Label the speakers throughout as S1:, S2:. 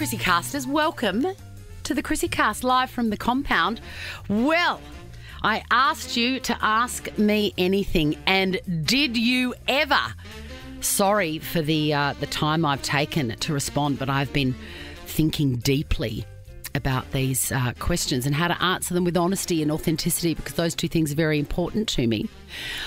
S1: ChrissieCasters, welcome to the ChrissieCast live from the compound. Well, I asked you to ask me anything, and did you ever? Sorry for the time I've taken to respond, but I've been thinking deeply about these questions and how to answer them with honesty and authenticity, because those two things are very important to me.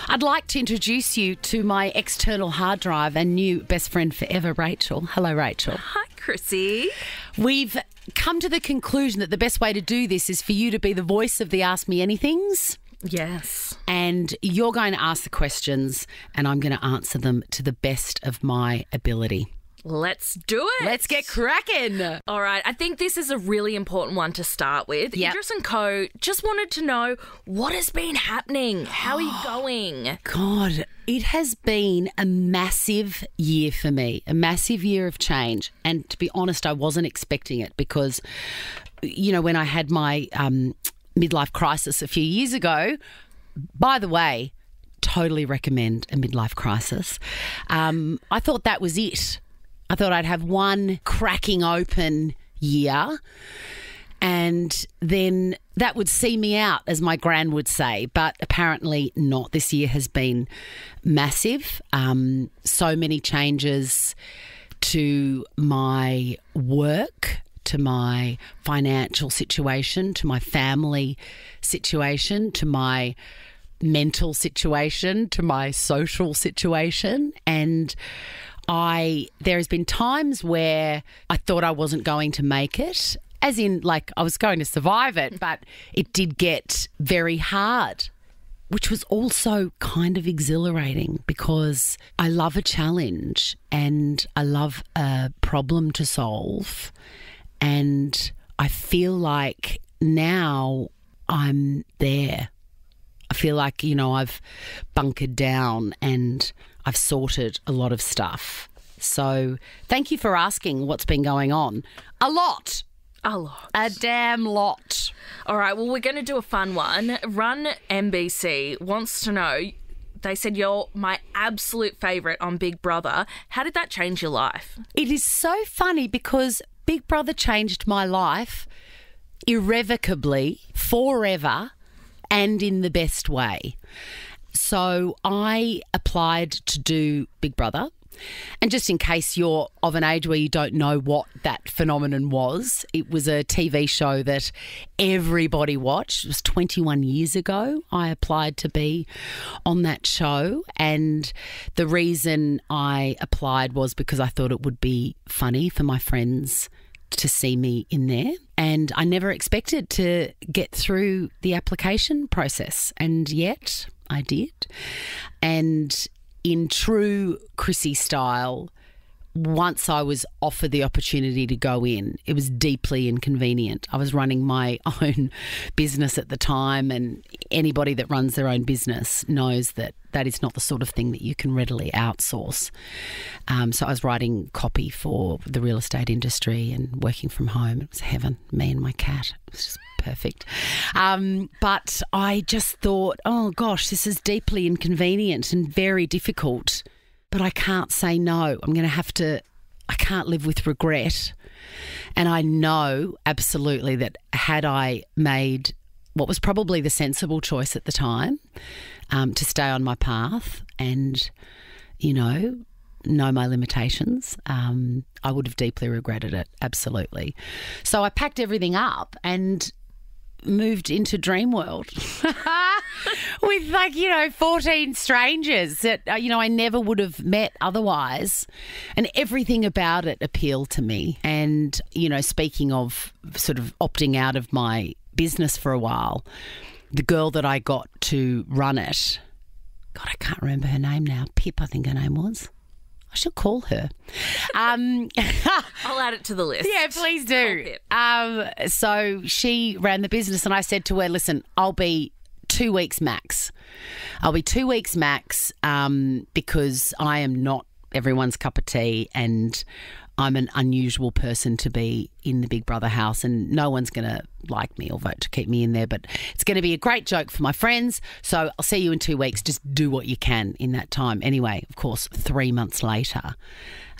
S1: I'd like to introduce you to my external hard drive and new best friend forever, Rachel. Hello, Rachel.
S2: Hi, Chrissie.
S1: We've come to the conclusion that the best way to do this is for you to be the voice of the Ask Me Anythings.
S2: Yes.
S1: And you're going to ask the questions and I'm going to answer them to the best of my ability.
S2: Let's do it.
S1: Let's get cracking.
S2: All right. I think this is a really important one to start with.
S1: Yep.
S2: Idris & Co. just wanted to know what has been happening. How are you going?
S1: God, it has been a massive year for me, a massive year of change. And to be honest, I wasn't expecting it because, you know, when I had my midlife crisis a few years ago, by the way, totally recommend a midlife crisis. I thought that was it. I thought I'd have one cracking open year and then that would see me out, as my gran would say, but apparently not. This year has been massive. So many changes to my work, to my financial situation, to my family situation, to my mental situation, to my social situation. And there has been times where I thought I wasn't going to make it, as in like I was going to survive it, but it did get very hard, which was also kind of exhilarating because I love a challenge and I love a problem to solve. And I feel like now I'm there. I feel like, you know, I've bunkered down and I've sorted a lot of stuff. So thank you for asking what's been going on. A lot.
S2: A lot.
S1: A damn lot.
S2: All right. Well, we're going to do a fun one. Run NBC wants to know, they said you're my absolute favourite on Big Brother. How did that change your life?
S1: It is so funny because Big Brother changed my life irrevocably, forever, and in the best way. So I applied to do Big Brother. And just in case you're of an age where you don't know what that phenomenon was, it was a TV show that everybody watched. It was 21 years ago I applied to be on that show. And the reason I applied was because I thought it would be funny for my friends to see me in there. And I never expected to get through the application process. And yet I did. And in true Chrissie style, once I was offered the opportunity to go in, it was deeply inconvenient. I was running my own business at the time, and anybody that runs their own business knows that that is not the sort of thing that you can readily outsource. So I was writing copy for the real estate industry and working from home. It was heaven, me and my cat. It was just perfect. But I just thought, oh gosh, this is deeply inconvenient and very difficult. But I can't say no. I can't live with regret. And I know absolutely that had I made what was probably the sensible choice at the time, to stay on my path and, you know my limitations, I would have deeply regretted it, absolutely. So I packed everything up and moved into Dream World with 14 strangers that, I never would have met otherwise. And everything about it appealed to me. And, speaking of sort of opting out of my business for a while, the girl that I got to run it, God, I can't remember her name now. Pip, I think her name was. I should call her.
S2: I'll add it to the list.
S1: Yeah, please do. So she ran the business and I said to her, listen, I'll be 2 weeks max. Because I am not everyone's cup of tea and I'm an unusual person to be in the Big Brother house and no one's going to like me or vote to keep me in there. But it's going to be a great joke for my friends. So I'll see you in 2 weeks. Just do what you can in that time. Anyway, of course, 3 months later,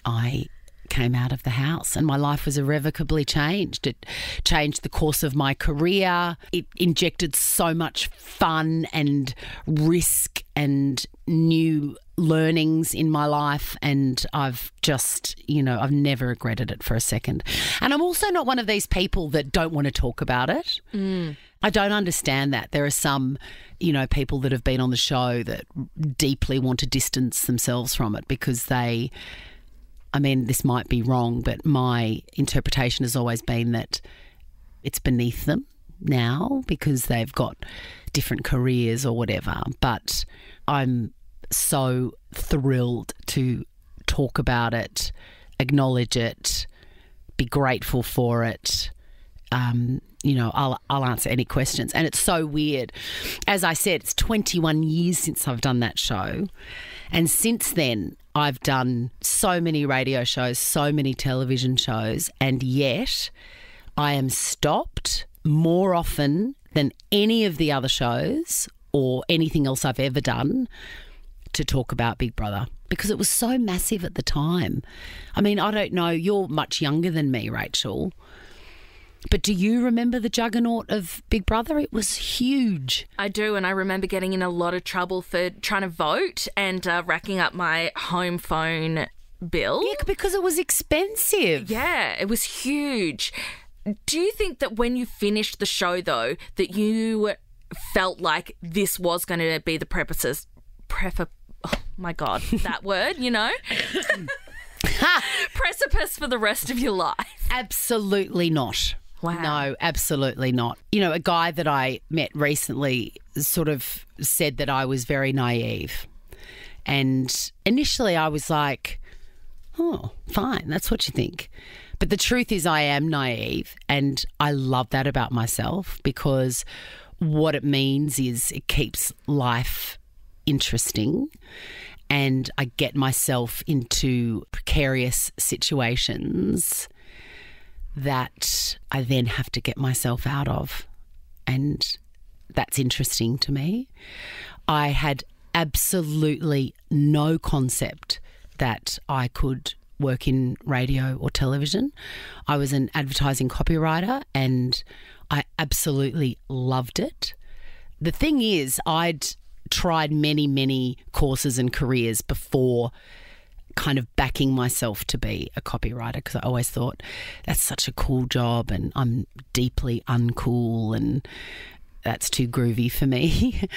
S1: I came out of the house, and my life was irrevocably changed. It changed the course of my career. It injected so much fun and risk and new learnings in my life, and I've just, I've never regretted it for a second. And I'm also not one of these people that don't want to talk about it. I don't understand that. There are some, people that have been on the show that deeply want to distance themselves from it because this might be wrong, but my interpretation has always been that it's beneath them now because they've got different careers or whatever. But I'm so thrilled to talk about it, acknowledge it, be grateful for it. I'll answer any questions. And it's so weird. As I said, it's 21 years since I've done that show. And since then, I've done so many radio shows, so many television shows, and yet I am stopped more often than any of the other shows or anything else I've ever done to talk about Big Brother because it was so massive at the time. I don't know, you're much younger than me, Rachel, but do you remember the juggernaut of Big Brother? It was huge.
S2: I do, and I remember getting in a lot of trouble for trying to vote and racking up my home phone bill.
S1: Yeah, because it was expensive.
S2: Yeah, it was huge. Do you think that when you finished the show, though, that you felt like this was going to be the oh my God, that word, precipice for the rest of your life?
S1: Absolutely not.
S2: Wow.
S1: No, absolutely not. A guy that I met recently sort of said that I was very naive. And initially I was like, oh, fine, that's what you think. But the truth is I am naive, and I love that about myself because what it means is it keeps life interesting, and I get myself into precarious situations that I then have to get myself out of, and that's interesting to me. I had absolutely no concept that I could work in radio or television. I was an advertising copywriter and I absolutely loved it. The thing is, I'd tried many, many courses and careers before kind of backing myself to be a copywriter because I always thought that's such a cool job and I'm deeply uncool and that's too groovy for me.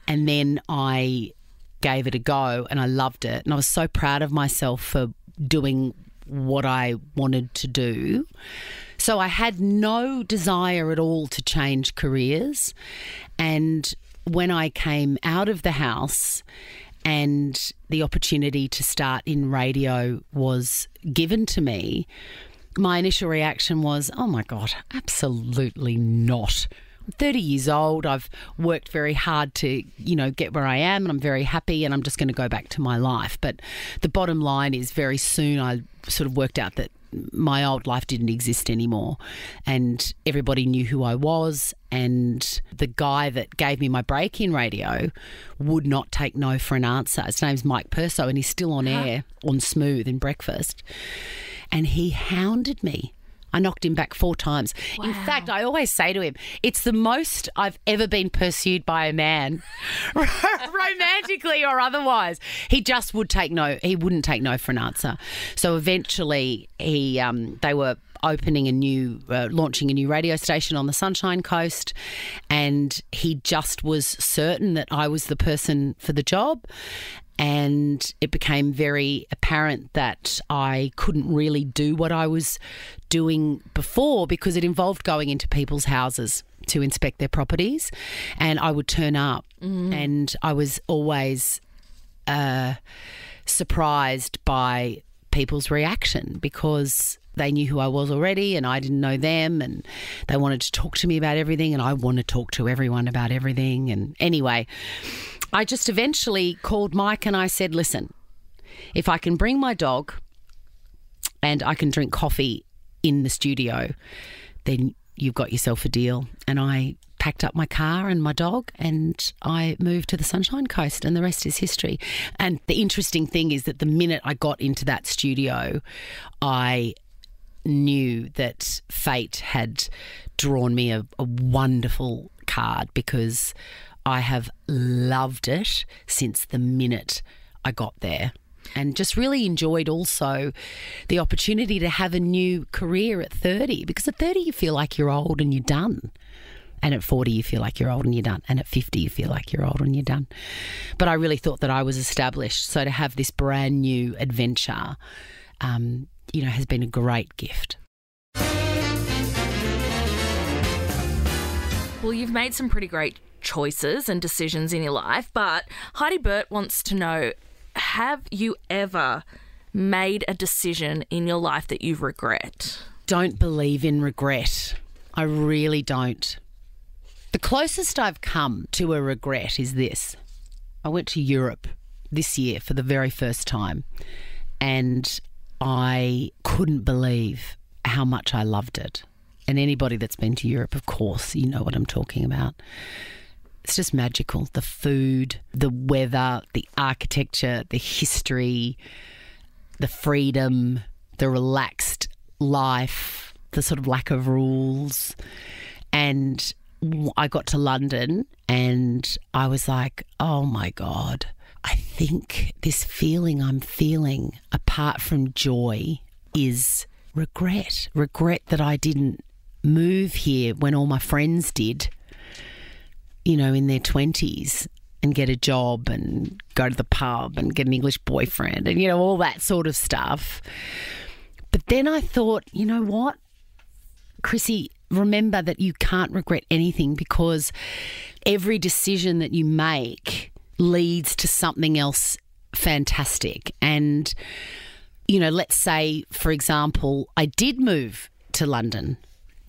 S1: And then I gave it a go and I loved it, and I was so proud of myself for doing what I wanted to do. So I had no desire at all to change careers. And when I came out of the house and the opportunity to start in radio was given to me, my initial reaction was, oh my God, absolutely not. I'm 30 years old. I've worked very hard to, get where I am, and I'm very happy, and I'm just going to go back to my life. But the bottom line is very soon I sort of worked out that my old life didn't exist anymore, and everybody knew who I was, and the guy that gave me my break in radio would not take no for an answer. His name's Mike Perso, and he's still on air on Smooth in Breakfast, and he hounded me. I knocked him back 4 times. Wow. In fact, I always say to him, it's the most I've ever been pursued by a man, romantically or otherwise. He just would take no. He wouldn't take no for an answer. So eventually, they were launching a new radio station on the Sunshine Coast, and he just was certain that I was the person for the job. And it became very apparent that I couldn't really do what I was doing before because it involved going into people's houses to inspect their properties, and I would turn up and I was always surprised by people's reaction because they knew who I was already and I didn't know them, and they wanted to talk to me about everything, and I want to talk to everyone about everything. And anyway, I just eventually called Mike and I said, listen, if I can bring my dog and I can drink coffee in the studio, then you've got yourself a deal. And I packed up my car and my dog and I moved to the Sunshine Coast, and the rest is history. And the interesting thing is that the minute I got into that studio, I knew that fate had drawn me a wonderful card, because I have loved it since the minute I got there, and just really enjoyed also the opportunity to have a new career at 30, because at 30 you feel like you're old and you're done. And at 40 you feel like you're old and you're done. And at 50 you feel like you're old and you're done. But I really thought that I was established. So to have this brand new adventure, has been a great gift.
S2: Well, you've made some pretty great choices and decisions in your life, but Heidi Burt wants to know, have you ever made a decision in your life that you regret?
S1: Don't believe in regret. I really don't. The closest I've come to a regret is this. I went to Europe this year for the very first time, and I couldn't believe how much I loved it. And anybody that's been to Europe, of course, you know what I'm talking about. It's just magical. The food, the weather, the architecture, the history, the freedom, the relaxed life, the sort of lack of rules. And I got to London and I was like, oh my God, I think this feeling I'm feeling, apart from joy, is regret. Regret that I didn't move here when all my friends did, in their 20s, and get a job and go to the pub and get an English boyfriend and, all that sort of stuff. But then I thought, you know what, Chrissie, remember that you can't regret anything, because every decision that you make leads to something else fantastic. And, let's say, for example, I did move to London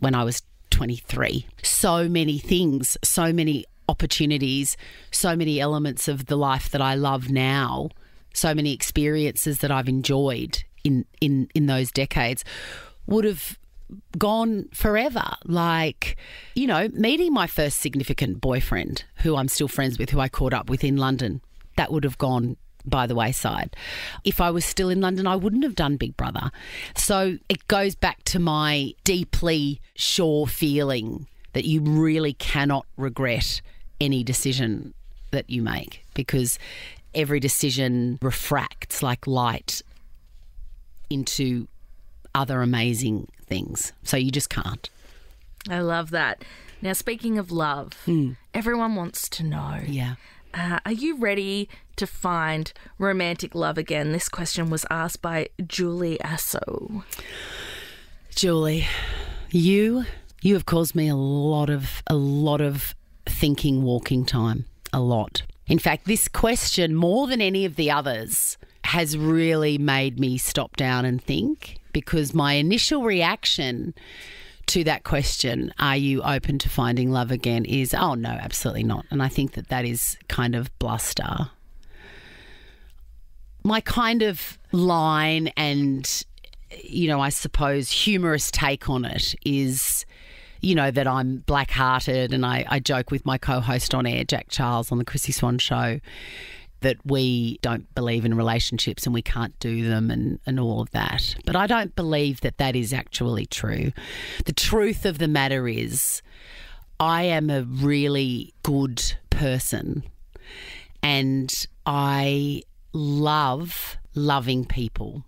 S1: when I was 23. So many things, so many opportunities, so many elements of the life that I love now, so many experiences that I've enjoyed in those decades would have gone forever. Like, meeting my first significant boyfriend, who I'm still friends with, who I caught up with in London, that would have gone by the wayside. If I was still in London, I wouldn't have done Big Brother. So it goes back to my deeply sure feeling that you really cannot regret any decision that you make, because every decision refracts like light into other amazing things. So you just can't.
S2: I love that. Now, speaking of love, everyone wants to know.
S1: Yeah.
S2: Are you ready to find romantic love again? This question was asked by Julie Asso.
S1: Julie, you have caused me a lot of thinking walking time. A lot. In fact, this question, more than any of the others, has really made me stop down and think, because my initial reaction to that question, are you open to finding love again, is, oh, no, absolutely not. And I think that is kind of bluster. My kind of line and, I suppose humorous take on it is, that I'm black-hearted, and I joke with my co-host on air, Jack Charles, on the Chrissie Swan Show, that we don't believe in relationships and we can't do them and all of that. But I don't believe that is actually true. The truth of the matter is, I am a really good person, and I love loving people,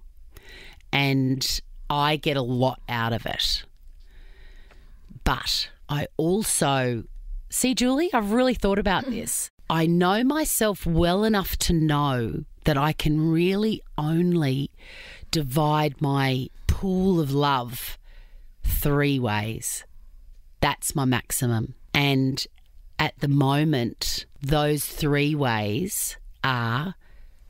S1: and I get a lot out of it. But I also, see, Julie, I've really thought about this. I know myself well enough to know that I can really only divide my pool of love 3 ways. That's my maximum. And at the moment, those 3 ways are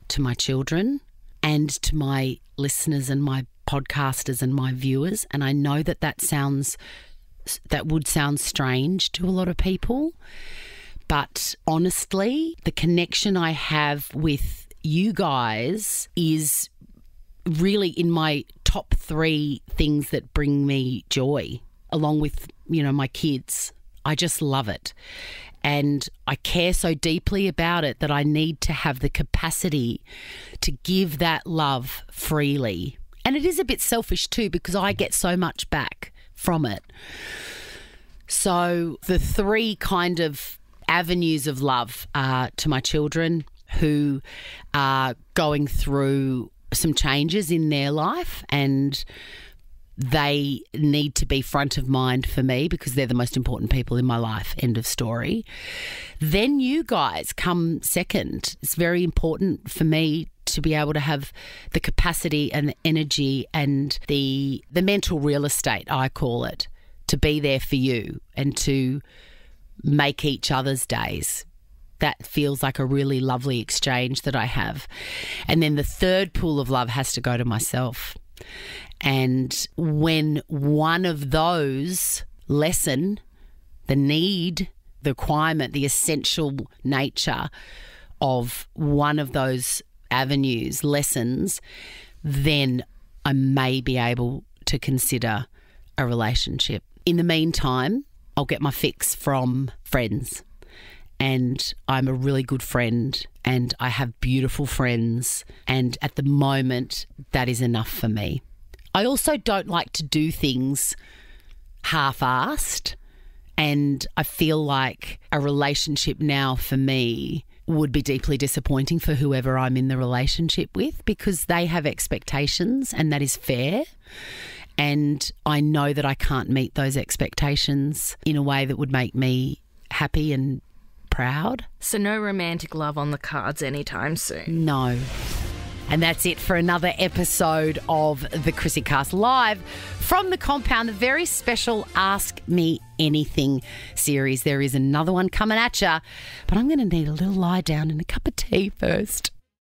S1: to my children and to my listeners and my podcasters and my viewers. And I know that would sound strange to a lot of people. But honestly, the connection I have with you guys is really in my top 3 things that bring me joy, along with, my kids. I just love it. And I care so deeply about it that I need to have the capacity to give that love freely. And it is a bit selfish too, because I get so much back from it. So the three kind of avenues of love are to my children who are going through some changes in their life, and they need to be front of mind for me because they're the most important people in my life. End of story. Then you guys come second. It's very important for me to be able to have the capacity and the energy and the mental real estate, I call it, to be there for you and to make each other's days. That feels like a really lovely exchange that I have. And then the third pool of love has to go to myself. And when one of those lessen, the need, the requirement, the essential nature of one of those avenues lessens, then I may be able to consider a relationship. In the meantime, I'll get my fix from friends. And I'm a really good friend and I have beautiful friends. And at the moment, that is enough for me. I also don't like to do things half-assed. And I feel like a relationship now for me would be deeply disappointing for whoever I'm in the relationship with, because they have expectations and that is fair. And I know that I can't meet those expectations in a way that would make me happy and proud.
S2: So no romantic love on the cards anytime soon?
S1: No. And that's it for another episode of the ChrissieCast live from the compound, the very special Ask Me Anything series. There is another one coming at you, but I'm going to need a little lie down and a cup of tea first.